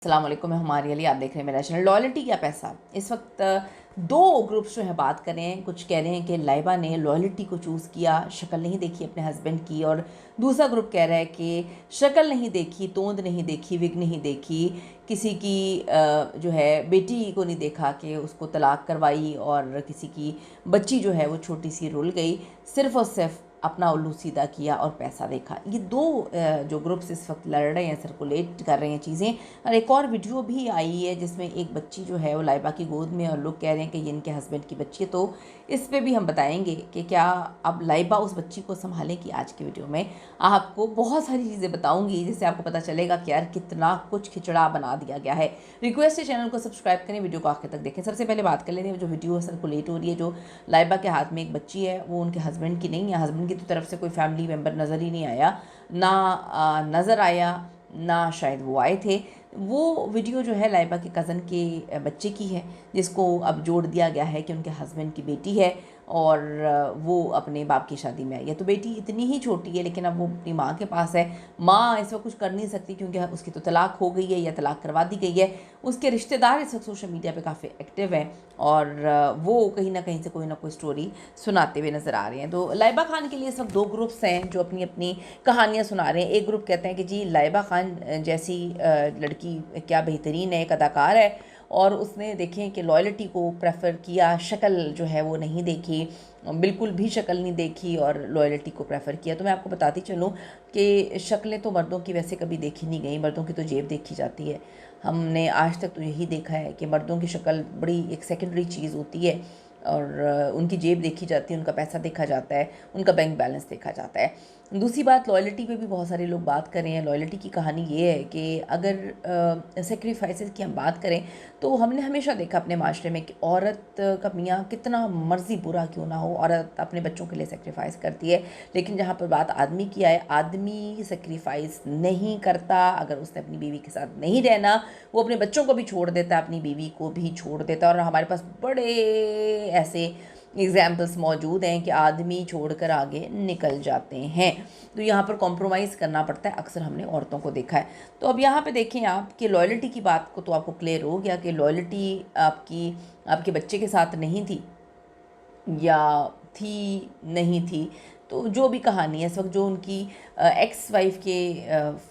अस्सलाम वालेकुम, मैं हमारी अली, आप देख रहे हैं मेरा चैनल लॉयल्टी या पैसा। इस वक्त दो ग्रुप्स जो है बात कर रहे हैं। कुछ कह रहे हैं कि लाइबा ने लॉयल्टी को चूज़ किया, शक्ल नहीं देखी अपने हस्बैंड की, और दूसरा ग्रुप कह रहा है कि शक्ल नहीं देखी, तोंद नहीं देखी, विग नहीं देखी, किसी की जो है बेटी को नहीं देखा कि उसको तलाक करवाई, और किसी की बच्ची जो है वो छोटी सी रुल गई, सिर्फ़ और सिर्फ अपना उल्लू सीधा किया और पैसा देखा। ये दो जो ग्रुप्स इस वक्त लड़ रहे हैं, सर्कुलेट कर रहे हैं चीज़ें। और एक और वीडियो भी आई है जिसमें एक बच्ची जो है वो लाइबा की गोद में, और लोग कह रहे हैं कि ये इनके हस्बैंड की बच्ची है। तो इस पे भी हम बताएंगे कि क्या अब लाइबा उस बच्ची को संभालेगी। आज की वीडियो में आपको बहुत सारी चीज़ें बताऊंगी जिससे आपको पता चलेगा कि यार कितना कुछ खिचड़ा बना दिया गया है। रिक्वेस्ट है चैनल को सब्सक्राइब करें, वीडियो को आखिर तक देखें। सबसे पहले बात कर लेते हैं जो वीडियो सर्कुलेट हो रही है, जो लाइबा के हाथ में एक बच्ची है, वो उनके हस्बैंड की नहीं है। हस्बैंड की तो तरफ से कोई फैमिली मेम्बर नज़र ही नहीं आया, ना नज़र आया, ना शायद वो आए थे। वो वीडियो जो है लाइबा के कज़न के बच्चे की है, जिसको अब जोड़ दिया गया है कि उनके हस्बैंड की बेटी है और वो अपने बाप की शादी में आई है। तो बेटी इतनी ही छोटी है, लेकिन अब वो अपनी माँ के पास है। माँ इस वक्त कुछ कर नहीं सकती क्योंकि उसकी तो तलाक हो गई है या तलाक करवा दी गई है। उसके रिश्तेदार इस वक्त सोशल मीडिया पे काफ़ी एक्टिव हैं और वो कहीं ना कहीं से कोई ना कोई स्टोरी सुनाते हुए नज़र आ रहे हैं। तो लाइबा खान के लिए इस वक्त दो ग्रुप्स हैं जो अपनी अपनी कहानियाँ सुना रहे हैं। एक ग्रुप कहते हैं कि जी लाइबा खान जैसी लड़की क्या बेहतरीन है, एक अदाकार है, और उसने देखें कि लॉयल्टी को प्रेफर किया, शक्ल जो है वो नहीं देखी, बिल्कुल भी शक्ल नहीं देखी और लॉयल्टी को प्रेफर किया। तो मैं आपको बताती चलूँ कि शक्लें तो मर्दों की वैसे कभी देखी नहीं गई, मर्दों की तो जेब देखी जाती है। हमने आज तक तो यही देखा है कि मर्दों की शक्ल बड़ी एक सेकेंडरी चीज़ होती है और उनकी जेब देखी जाती है, उनका पैसा देखा जाता है, उनका बैंक बैलेंस देखा जाता है। दूसरी बात, लॉयल्टी पे भी बहुत सारे लोग बात कर रहे हैं। लॉयल्टी की कहानी ये है कि अगर सेक्रीफाइसेस की हम बात करें तो हमने हमेशा देखा अपने माशरे में कि औरत का मियाँ कितना मर्जी बुरा क्यों ना हो, औरत अपने बच्चों के लिए सेक्रीफाइस करती है। लेकिन जहाँ पर बात आदमी की आए, आदमी सेक्रीफाइस नहीं करता। अगर उसने अपनी बीवी के साथ नहीं रहना, वो अपने बच्चों को भी छोड़ देता है, अपनी बीवी को भी छोड़ देता है। और हमारे पास बड़े ऐसे एग्जाम्पल्स मौजूद हैं कि आदमी छोड़कर आगे निकल जाते हैं। तो यहाँ पर कॉम्प्रोमाइज़ करना पड़ता है, अक्सर हमने औरतों को देखा है। तो अब यहाँ पे देखें आप कि लॉयल्टी की बात को तो आपको क्लियर हो गया कि लॉयल्टी आपके बच्चे के साथ नहीं थी या थी नहीं थी। तो जो भी कहानी है इस वक्त, जो उनकी एक्स वाइफ के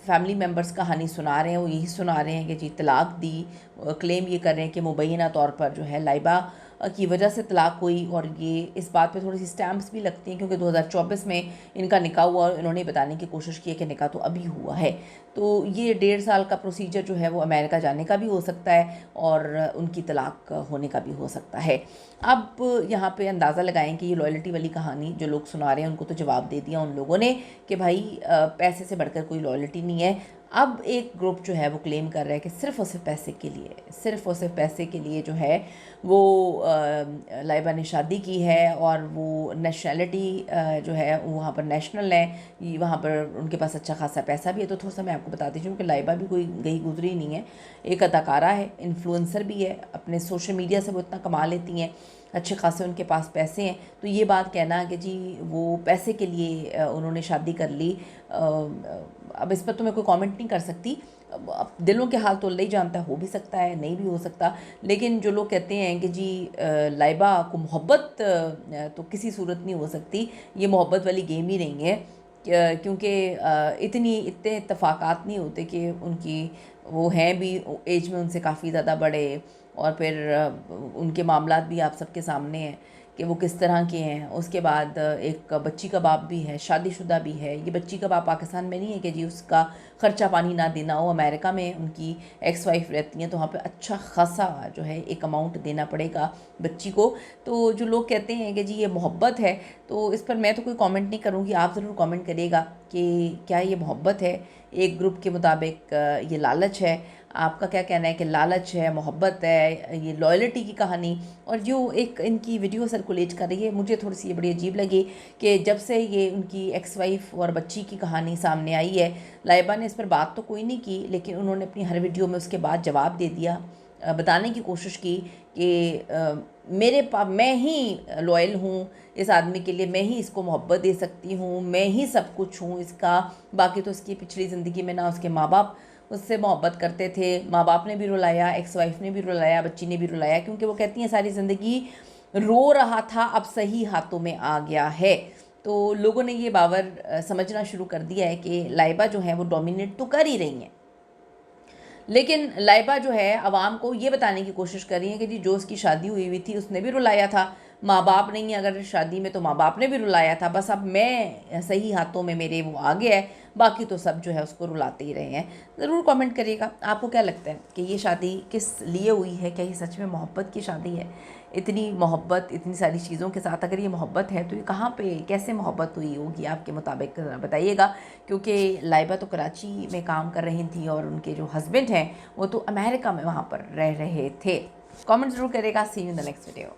फैमिली मेम्बर्स कहानी सुना रहे हैं, वो यही सुना रहे हैं कि जी तलाक दी। क्लेम ये कर रहे हैं कि मुबैना तौर पर जो है लाइबा की वजह से तलाक हुई, और ये इस बात पे थोड़ी सी स्टैम्प्स भी लगती हैं क्योंकि 2024 में इनका निकाह हुआ और इन्होंने बताने की कोशिश की है कि निकाह तो अभी हुआ है। तो ये 1.5 साल का प्रोसीजर जो है वो अमेरिका जाने का भी हो सकता है और उनकी तलाक होने का भी हो सकता है। अब यहाँ पे अंदाज़ा लगाएं कि ये लॉयल्टी वाली कहानी जो लोग सुना रहे हैं उनको तो जवाब दे दिया उन लोगों ने कि भाई पैसे से बढ़कर कोई लॉयल्टी नहीं है। अब एक ग्रुप जो है वो क्लेम कर रहा है कि सिर्फ़ और सिर्फ पैसे के लिए, सिर्फ़ और सिर्फ पैसे के लिए जो है वो लाइबा ने शादी की है, और वो नेशनैलिटी जो है वहाँ पर नेशनल है, वहाँ पर उनके पास अच्छा खासा पैसा भी है। तो थोड़ा सा मैं आपको बता दीजिए कि लाइबा भी कोई गई गुजरी नहीं है, एक अदाकारा है, इन्फ्लुएंसर भी है, अपने सोशल मीडिया से वो इतना कमा लेती हैं, अच्छे खासे उनके पास पैसे हैं। तो ये बात कहना कि जी वो पैसे के लिए उन्होंने शादी कर ली, अब इस पर तो मैं कोई कमेंट नहीं कर सकती। अब दिलों के हाल तो अल्लाह ही जानता है, हो भी सकता है, नहीं भी हो सकता। लेकिन जो लोग कहते हैं कि जी लाइबा को मोहब्बत तो किसी सूरत नहीं हो सकती, ये मोहब्बत वाली गेम ही नहीं है, क्योंकि इतने इत्तेफाकात नहीं होते कि उनकी वो हैं भी एज में उनसे काफ़ी ज़्यादा बड़े, और फिर उनके मामलात भी आप सबके सामने हैं कि वो किस तरह के हैं। उसके बाद एक बच्ची का बाप भी है, शादीशुदा भी है। ये बच्ची का बाप पाकिस्तान में नहीं है कि जी उसका ख़र्चा पानी ना देना हो, अमेरिका में उनकी एक्स वाइफ रहती हैं, तो वहाँ पे अच्छा खासा जो है एक अमाउंट देना पड़ेगा बच्ची को। तो जो लोग कहते हैं कि जी ये मोहब्बत है, तो इस पर मैं तो कोई कमेंट नहीं करूँगी, आप ज़रूर कमेंट करिएगा कि क्या ये मोहब्बत है। एक ग्रुप के मुताबिक ये लालच है। आपका क्या कहना है कि लालच है, मोहब्बत है, ये लॉयल्टी की कहानी? और जो एक इनकी वीडियो सर्कुलेट कर रही है, मुझे थोड़ी सी ये बड़ी अजीब लगी कि जब से ये उनकी एक्स वाइफ और बच्ची की कहानी सामने आई है, लाइबा ने इस पर बात तो कोई नहीं की, लेकिन उन्होंने अपनी हर वीडियो में उसके बाद जवाब दे दिया, बताने की कोशिश की कि मैं ही लॉयल हूँ इस आदमी के लिए, मैं ही इसको मोहब्बत दे सकती हूँ, मैं ही सब कुछ हूँ इसका, बाकी तो इसकी पिछली ज़िंदगी में ना उसके माँ बाप उससे मोहब्बत करते थे। माँ बाप ने भी रुलाया, एक्स वाइफ ने भी रुलाया, बच्ची ने भी रुलाया, क्योंकि वो कहती हैं सारी ज़िंदगी रो रहा था, अब सही हाथों में आ गया है। तो लोगों ने ये बावर समझना शुरू कर दिया है कि लाइबा जो है वो डोमिनेट तो कर ही रही हैं, लेकिन लाइबा जो है आवाम को ये बताने की कोशिश कर रही है कि जी जो उसकी शादी हुई थी उसने भी रुलाया था, माँ बाप नहीं है अगर शादी में तो माँ बाप ने भी रुलाया था, बस अब मैं सही हाथों में मेरे वो आ गया है, बाकी तो सब जो है उसको रुलाते ही रहे हैं। ज़रूर कमेंट करिएगा आपको क्या लगता है कि ये शादी किस लिए हुई है, क्या ये सच में मोहब्बत की शादी है? इतनी मोहब्बत, इतनी सारी चीज़ों के साथ अगर ये मोहब्बत है तो ये कहाँ पे कैसे मोहब्बत हुई होगी आपके मुताबिक, बताइएगा। क्योंकि लाइबा तो कराची में काम कर रही थी और उनके जो हस्बैंड हैं वो तो अमेरिका में वहाँ पर रह रहे थे। कमेंट ज़रूर करेगा। See you in the next video.